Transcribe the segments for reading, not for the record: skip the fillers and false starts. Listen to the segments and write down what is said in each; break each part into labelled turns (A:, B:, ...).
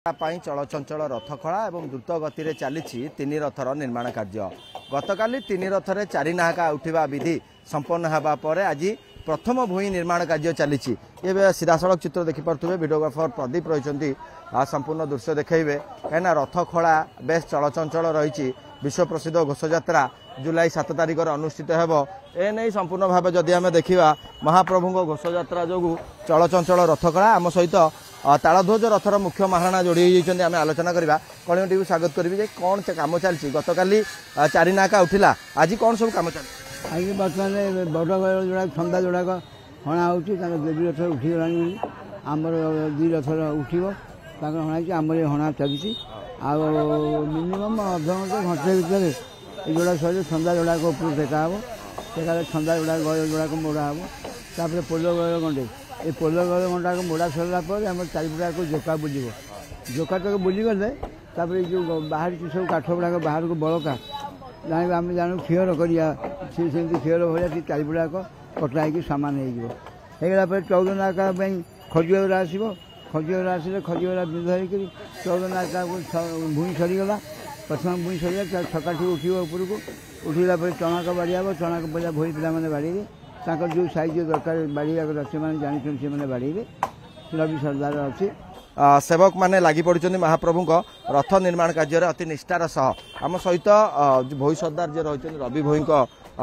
A: चलचंचल रथखड़ा और द्रुत गति में चली तीन रथर निर्माण कार्य गतकाली तीन रथरे चारि नाहका उठा विधि संपन्न होगा पर आज प्रथम भूई निर्माण कार्य चली सीधासख चित्र देखिपे भिडियोग्राफर प्रदीप रही संपूर्ण दृश्य देखिए कहीं रथखड़ा बेस चलचंचल रही विश्व प्रसिद्ध घोषयात्रा जुलाई 7 तारिख अनुष्ठित होने संपूर्ण भाव जदि आम देखा महाप्रभु घोषयात्रा जो चलचंचल रथखड़ा आम सहित तालध्वज रथर मुख्य महाराणा जोड़ी होती आम आलोचना करवा कलिंग टीवी स्वागत करी कौन कम चलती गतकाली चारि नाहका उठिला आज कौन सब कम चलती
B: आज बर्तमान बड़ जोड़ा छंदा जोड़ाक हणा हो देवी रथ उठीगला आमर दी रथर उठब हणा आमर हणा चली मिनिमम अधघंटे घंटे भितर ये जोड़ा सर छंदा जोड़ाक ऊपर टेका हे टेका छंदा जोड़ा गय जोड़ाक मोड़ा हे तापर पोल गय गंडे ये पोल गय गंडा मोड़ा सरला आम चारिपटा को जोका बुझे जोका तक बुझीगले जो बाहर सब काठ गुड़ाक बाहर को बड़का जान आम जानू फियर करमती फियर भाई चारिपटाक कटा हो सामान होगला 14 नाका खजुरा आसो खजुरा आसिले खजुरा धरिक 14 नाका भूई सरीगला प्रथम भूई सरीगला छका उठो ऊपर को उठला चणाक बाड़ी हे चणाक पजा भोई पे बाड़ी जो साइज दरकार बाड़ी से जानते से बाड़ी रवि सरदार अच्छी
A: सेवक माने लगी पड़ी महाप्रभु रथ निर्माण कार्य अति निष्ठार सह आम सहित भोई सरदार जी रही रवि भोई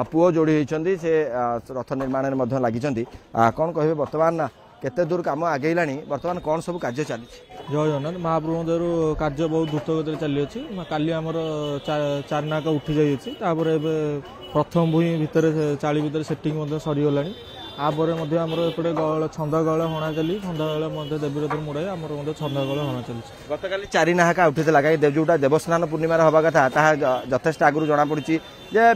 A: पुओ जोड़ी होती से रथ निर्माण में लगी कौन कहे बर्तमान केते दूर काम आगेला बर्तमान कौन सब कार्य चली
C: जय जगन्नाथ महाप्रभु दर कार्य बहुत द्रुत गति चली काली आमर चार नाका उठी जाइए प्रथम भूई भितर चाली भितर सेटिंग सरीगला आपर एपटे गल छंद गल हणा चली छंद गल देवी रथ मुड़ाई आमर छंद गल हणा चली
A: गतकाली चारि नाहका उठीला कहीं जोटा देवस्नान पूर्णिमार हवा कथा यथेष आगु जना पड़ी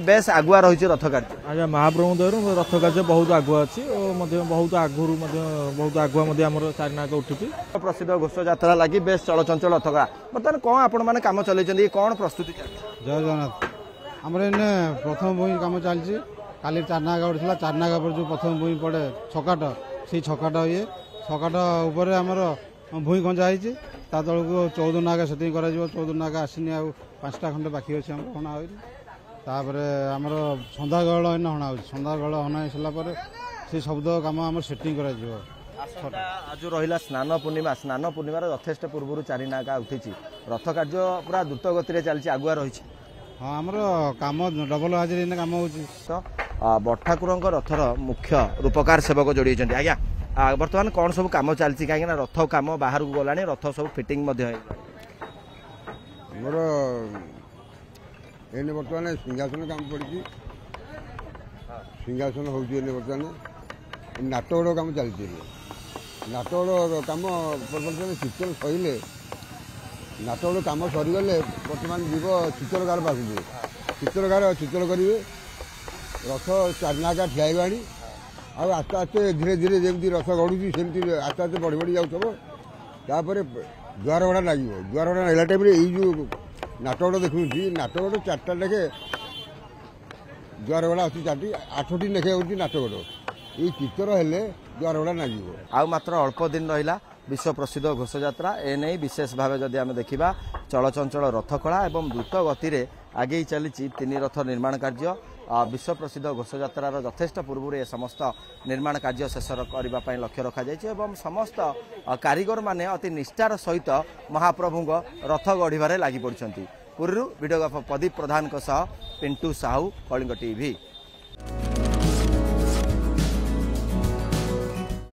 A: बेस आगुआ रही रथ कार्य
C: आज महाप्रभु दर रथ कार्य बहुत आगुआ अच्छी और बहुत आगुरी बहुत आगुआ चारि नाहका उठी
A: प्रसिद्ध घोषयात्रा लगी बेस चलचंचल रथखड़ा बर्तमान कौन आपण मैंने कम चल कौन प्रस्तुति
D: जय जगन्नाथ आमर इन प्रथम भूई कम चलती काली चार नागा उठा चार नागा पर जो प्रथम भूई पड़े छकाट से छकाट ये छकाट उपर आमर भूई खंचा होती तल को 14 नागा सेटिंग कर 14 नागा आसनी आ 5टा खंडे बाकी अच्छे हणा होपर आमर छंदा गहल इन हणा हो छंदा गहल हणा सारापर से शब्द कम आम सेटिंग कर
A: आज रहा स्नान पूर्णिमार यथेष पूर्व चारि नाहका उठी रथ कार्य पूरा द्रुत गति चलती आगुआ रही
D: हाँ आमर कम डबल हाजिर कम हो
A: बठाकुर रथर मुख्य रूपकार सेवक जोड़ी होती आज्ञा बर्तमान कौन सब कम चलती कहीं रथ कम बाहर को गलानी रथ सब फिटिंग मोर
E: बर्तमान सिंहासन कम पड़ी सिंहासन हो बर्तमान नाटगड़ कम चलती नाटगड़ कम बर्तमान शीतल सहिले नाटगड़ कम सरीगले बर्तमान जीव शीतलगार पास शीतलगार शीतल करेंगे रथ चारिनाका ठिया आस्ते आस्ते धीरे धीरे जमी रथ गढ़ुची सेमती आस्ते आस्ते बढ़ी बढ़ी जापर द्वार भड़ा लगे द्वार भड़ा नाला टाइम जो नाटगड़ देखुँ नाटगड़ 4टा लेखे द्वार भड़ा अच्छी 4टी 8टी लेखे हो नाटगड़ ये चित्र हेले द्वार भड़ा लगे
A: आ मात्र अल्प दिन रहा विश्व प्रसिद्ध घोषयात्रा एने विशेष भाव जदि आम देखा चलचंचल रथखड़ा और द्रुत गति में आगे चली तीन रथ निर्माण कार्य विश्व प्रसिद्ध घोषयात्रार यथेष पूर्व ए समस्त निर्माण कार्य शेष करने लक्ष्य रखा जाए समस्त कारीगर माने अति निष्ठार सहित महाप्रभु रथ गढ़ लगी पड़ती पूर्व वीडियोग्राफर प्रदीप प्रधान पिंटू साहू कलिंग टीवी।